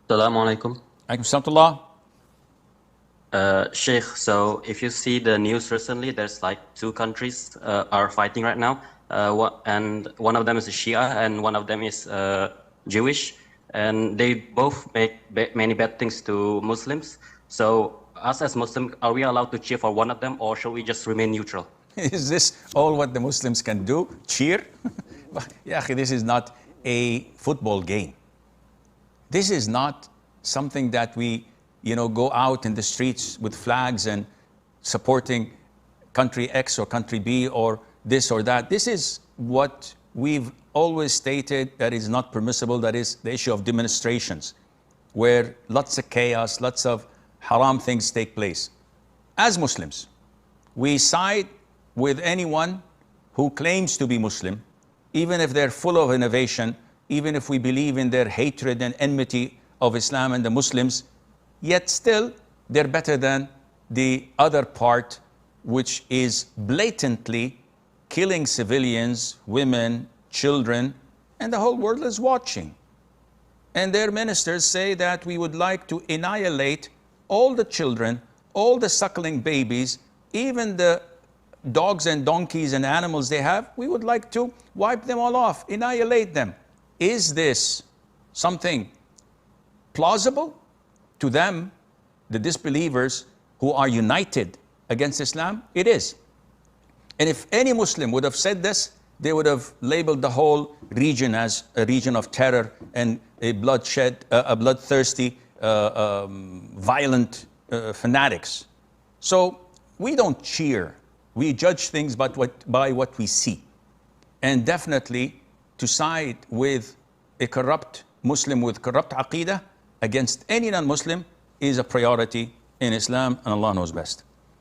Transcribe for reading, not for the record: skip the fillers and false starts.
Assalamu Alaikum. Alaikum salam. Sheikh, so if you see the news recently, there's like two countries are fighting right now, and one of them is Shia and one of them is Jewish, and they both make many bad things to Muslims. So us as Muslims, are we allowed to cheer for one of them, or should we just remain neutral? Is this all what the Muslims can do? Cheer? Yeah, this is not a football game. This is not something that we go out in the streets with flags and supporting country X or country B or this or that. This is what we've always stated that is not permissible. That is the issue of demonstrations, where lots of chaos, lots of haram things take place. As Muslims, we side with anyone who claims to be Muslim, even if they're full of innovation, even if we believe in their hatred and enmity of Islam and the Muslims, yet still they're better than the other part, which is blatantly killing civilians, women, children, and the whole world is watching. And their ministers say that we would like to annihilate all the children, all the suckling babies, even the dogs and donkeys and animals they have, we would like to wipe them all off, annihilate them. Is this something plausible to them, the disbelievers who are united against Islam? It is. And if any Muslim would have said this, they would have labeled the whole region as a region of terror and a bloodthirsty, violent fanatics. So we don't cheer. We judge things by what we see. And definitely to side with a corrupt Muslim with corrupt aqeedah against any non-Muslim is a priority in Islam, and Allah knows best.